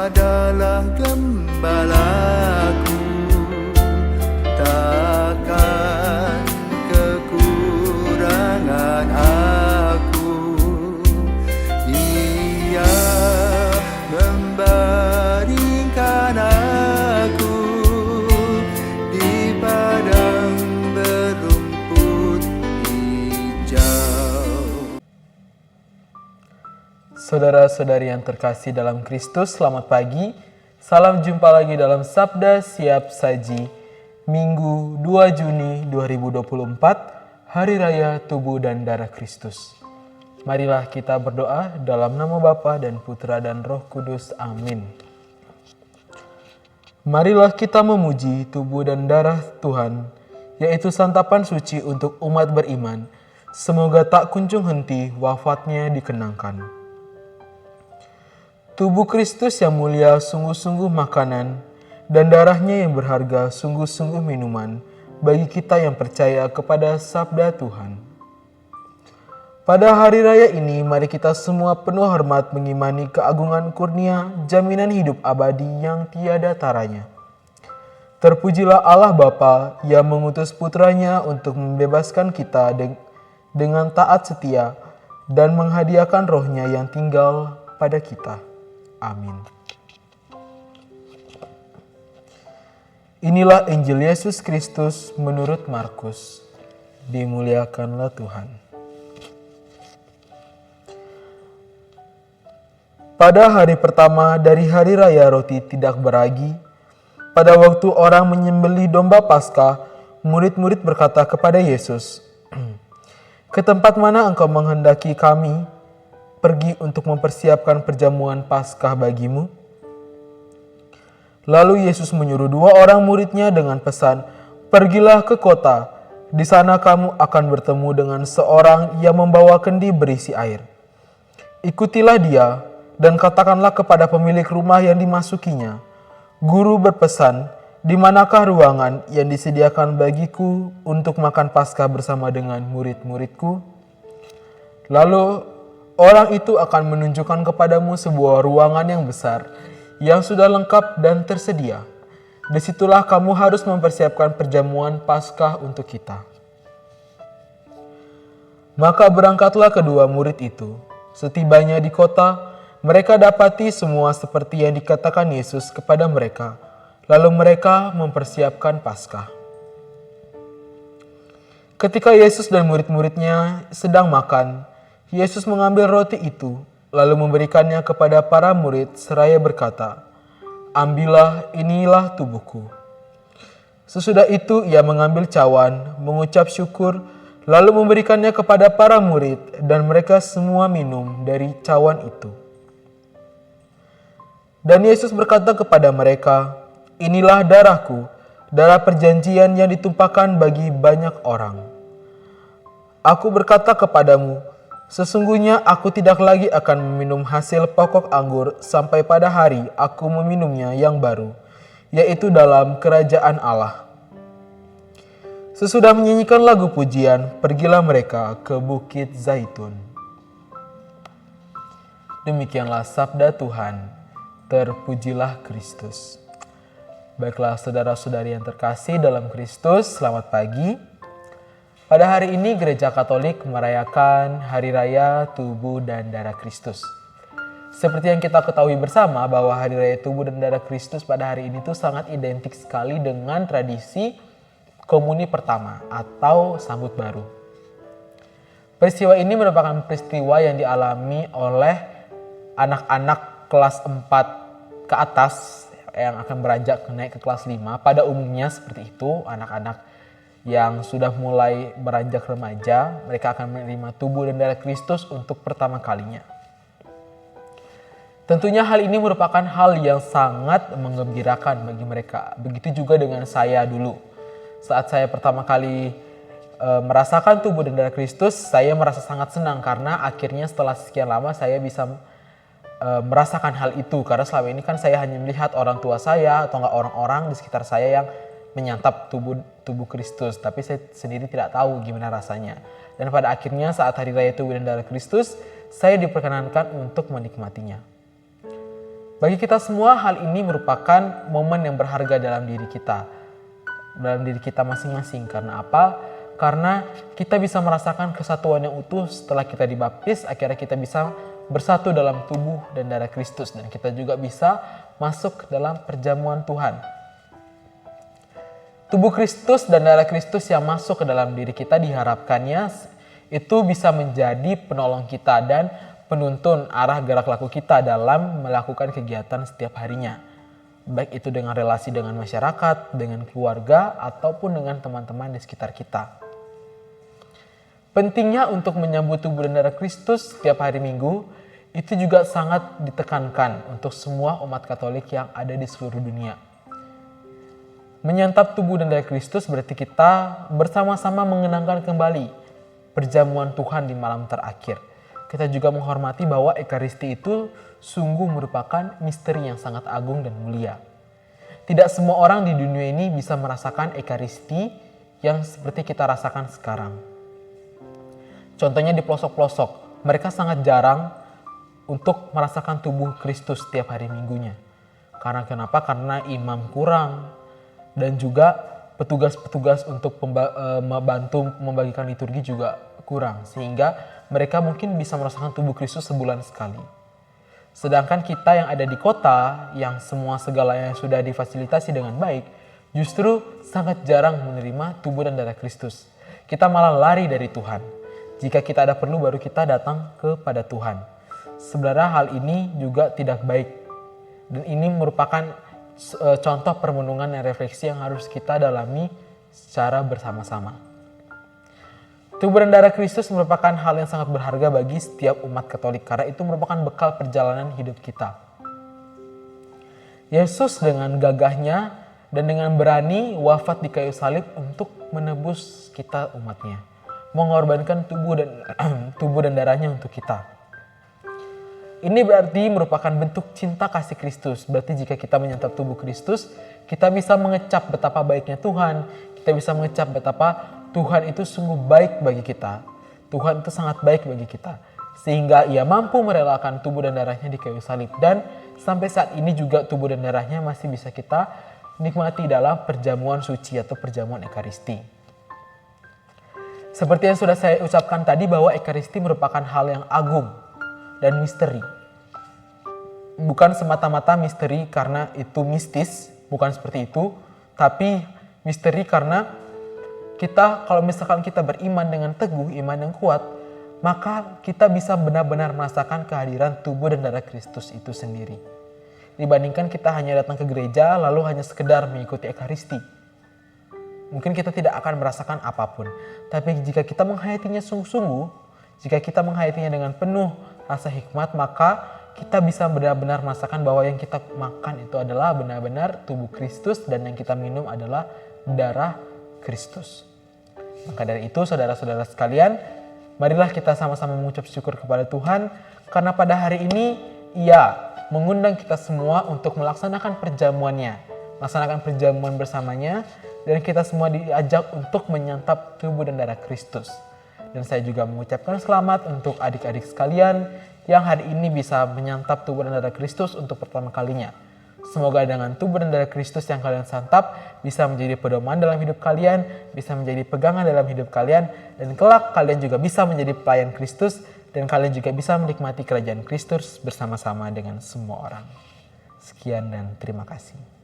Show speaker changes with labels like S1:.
S1: adalah gembalaku, takkan kekurangan aku. Ia membaringkan aku di padang berumput hijau.
S2: Saudara-saudari yang terkasih dalam Kristus, selamat pagi. Salam jumpa lagi dalam Sabda Siap Saji, Minggu 2 Juni 2024, Hari Raya Tubuh dan Darah Kristus. Marilah kita berdoa dalam nama Bapa dan Putra dan Roh Kudus. Amin. Marilah kita memuji tubuh dan darah Tuhan, yaitu santapan suci untuk umat beriman. Semoga tak kunjung henti wafatnya dikenangkan. Tubuh Kristus yang mulia sungguh-sungguh makanan, dan darahnya yang berharga sungguh-sungguh minuman bagi kita yang percaya kepada sabda Tuhan. Pada hari raya ini, mari kita semua penuh hormat mengimani keagungan kurnia jaminan hidup abadi yang tiada taranya. Terpujilah Allah Bapa yang mengutus putranya untuk membebaskan kita dengan taat setia dan menghadiahkan rohnya yang tinggal pada kita. Amin. Inilah Injil Yesus Kristus menurut Markus. Dimuliakanlah Tuhan. Pada hari pertama dari hari raya roti tidak beragi, pada waktu orang menyembelih domba Paskah, murid-murid berkata kepada Yesus, "Ke tempat mana engkau menghendaki kami pergi untuk mempersiapkan perjamuan Paskah bagimu?" Lalu Yesus menyuruh 2 orang muridnya dengan pesan, "Pergilah ke kota, di sana kamu akan bertemu dengan seorang yang membawa kendi berisi air. Ikutilah dia dan katakanlah kepada pemilik rumah yang dimasukinya, 'Guru berpesan, di manakah ruangan yang disediakan bagiku untuk makan Paskah bersama dengan murid-muridku?' Lalu orang itu akan menunjukkan kepadamu sebuah ruangan yang besar, yang sudah lengkap dan tersedia. Disitulah kamu harus mempersiapkan perjamuan Paskah untuk kita." Maka berangkatlah kedua murid itu. Setibanya di kota, mereka dapati semua seperti yang dikatakan Yesus kepada mereka. Lalu mereka mempersiapkan Paskah. Ketika Yesus dan murid-muridnya sedang makan, Yesus mengambil roti itu, lalu memberikannya kepada para murid seraya berkata, "Ambillah, inilah tubuhku." Sesudah itu ia mengambil cawan, mengucap syukur, lalu memberikannya kepada para murid, dan mereka semua minum dari cawan itu. Dan Yesus berkata kepada mereka, "Inilah darahku, darah perjanjian yang ditumpahkan bagi banyak orang. Aku berkata kepadamu, sesungguhnya aku tidak lagi akan meminum hasil pokok anggur sampai pada hari aku meminumnya yang baru, yaitu dalam kerajaan Allah." Sesudah menyanyikan lagu pujian, pergilah mereka ke Bukit Zaitun. Demikianlah sabda Tuhan. Terpujilah Kristus. Baiklah saudara-saudari yang terkasih dalam Kristus, selamat pagi. Pada hari ini Gereja Katolik merayakan Hari Raya Tubuh dan Darah Kristus. Seperti yang kita ketahui bersama bahwa Hari Raya Tubuh dan Darah Kristus pada hari ini tuh sangat identik sekali dengan tradisi komuni pertama atau sambut baru. Peristiwa ini merupakan peristiwa yang dialami oleh anak-anak kelas 4 ke atas yang akan beranjak naik ke kelas 5. Pada umumnya seperti itu, anak-anak yang sudah mulai beranjak remaja, mereka akan menerima tubuh dan darah Kristus untuk pertama kalinya. Tentunya hal ini merupakan hal yang sangat menggembirakan bagi mereka. Begitu juga dengan saya dulu. Saat saya pertama kali merasakan tubuh dan darah Kristus, saya merasa sangat senang karena akhirnya setelah sekian lama saya bisa merasakan hal itu. Karena selama ini kan saya hanya melihat orang tua saya atau enggak orang-orang di sekitar saya yang menyantap tubuh Kristus, tapi saya sendiri tidak tahu gimana rasanya. Dan pada akhirnya saat hari raya tubuh dan darah Kristus, saya diperkenankan untuk menikmatinya. Bagi kita semua hal ini merupakan momen yang berharga dalam diri kita masing-masing. Karena apa? Karena kita bisa merasakan kesatuan yang utuh setelah kita dibaptis, akhirnya kita bisa bersatu dalam tubuh dan darah Kristus, dan kita juga bisa masuk ke dalam perjamuan Tuhan. Tubuh Kristus dan darah Kristus yang masuk ke dalam diri kita diharapkannya itu bisa menjadi penolong kita dan penuntun arah gerak laku kita dalam melakukan kegiatan setiap harinya. Baik itu dengan relasi dengan masyarakat, dengan keluarga, ataupun dengan teman-teman di sekitar kita. Pentingnya untuk menyambut tubuh dan darah Kristus setiap hari Minggu itu juga sangat ditekankan untuk semua umat Katolik yang ada di seluruh dunia. Menyantap tubuh dan darah Kristus berarti kita bersama-sama mengenangkan kembali perjamuan Tuhan di malam terakhir. Kita juga menghormati bahwa Ekaristi itu sungguh merupakan misteri yang sangat agung dan mulia. Tidak semua orang di dunia ini bisa merasakan Ekaristi yang seperti kita rasakan sekarang. Contohnya di pelosok-pelosok, mereka sangat jarang untuk merasakan tubuh Kristus setiap hari Minggunya. Karena kenapa? Karena imam kurang dan juga petugas-petugas untuk membantu membagikan liturgi juga kurang, sehingga mereka mungkin bisa merasakan tubuh Kristus sebulan sekali. Sedangkan kita yang ada di kota, yang semua segalanya sudah difasilitasi dengan baik, justru sangat jarang menerima tubuh dan darah Kristus. Kita malah lari dari Tuhan. Jika kita ada perlu baru kita datang kepada Tuhan. Sebenarnya hal ini juga tidak baik. Dan ini merupakan contoh permenungan dan refleksi yang harus kita dalami secara bersama-sama. Tubuh dan darah Kristus merupakan hal yang sangat berharga bagi setiap umat Katolik karena itu merupakan bekal perjalanan hidup kita. Yesus dengan gagahnya dan dengan berani wafat di kayu salib untuk menebus kita umatnya. Mengorbankan tubuh dan darahnya untuk kita. Ini berarti merupakan bentuk cinta kasih Kristus. Berarti jika kita menyantap tubuh Kristus, kita bisa mengecap betapa baiknya Tuhan. Kita bisa mengecap betapa Tuhan itu sungguh baik bagi kita. Tuhan itu sangat baik bagi kita. Sehingga ia mampu merelakan tubuh dan darahnya di kayu salib. Dan sampai saat ini juga tubuh dan darahnya masih bisa kita nikmati dalam perjamuan suci atau perjamuan Ekaristi. Seperti yang sudah saya ucapkan tadi bahwa Ekaristi merupakan hal yang agung dan misteri. Bukan semata-mata misteri karena itu mistis, bukan seperti itu. Tapi misteri karena kita, kalau misalkan kita beriman dengan teguh, iman yang kuat, maka kita bisa benar-benar merasakan kehadiran tubuh dan darah Kristus itu sendiri. Dibandingkan kita hanya datang ke gereja lalu hanya sekedar mengikuti Ekaristi. Mungkin kita tidak akan merasakan apapun. Tapi jika kita menghayatinya sungguh-sungguh, jika kita menghayatinya dengan penuh rasa hikmat, maka kita bisa benar-benar merasakan bahwa yang kita makan itu adalah benar-benar tubuh Kristus dan yang kita minum adalah darah Kristus. Maka dari itu saudara-saudara sekalian, marilah kita sama-sama mengucap syukur kepada Tuhan karena pada hari ini Ia mengundang kita semua untuk melaksanakan perjamuannya, melaksanakan perjamuan bersamanya, dan kita semua diajak untuk menyantap tubuh dan darah Kristus. Dan saya juga mengucapkan selamat untuk adik-adik sekalian yang hari ini bisa menyantap tubuh dan darah Kristus untuk pertama kalinya. Semoga dengan tubuh dan darah Kristus yang kalian santap bisa menjadi pedoman dalam hidup kalian, bisa menjadi pegangan dalam hidup kalian, dan kelak kalian juga bisa menjadi pelayan Kristus, dan kalian juga bisa menikmati kerajaan Kristus bersama-sama dengan semua orang. Sekian dan terima kasih.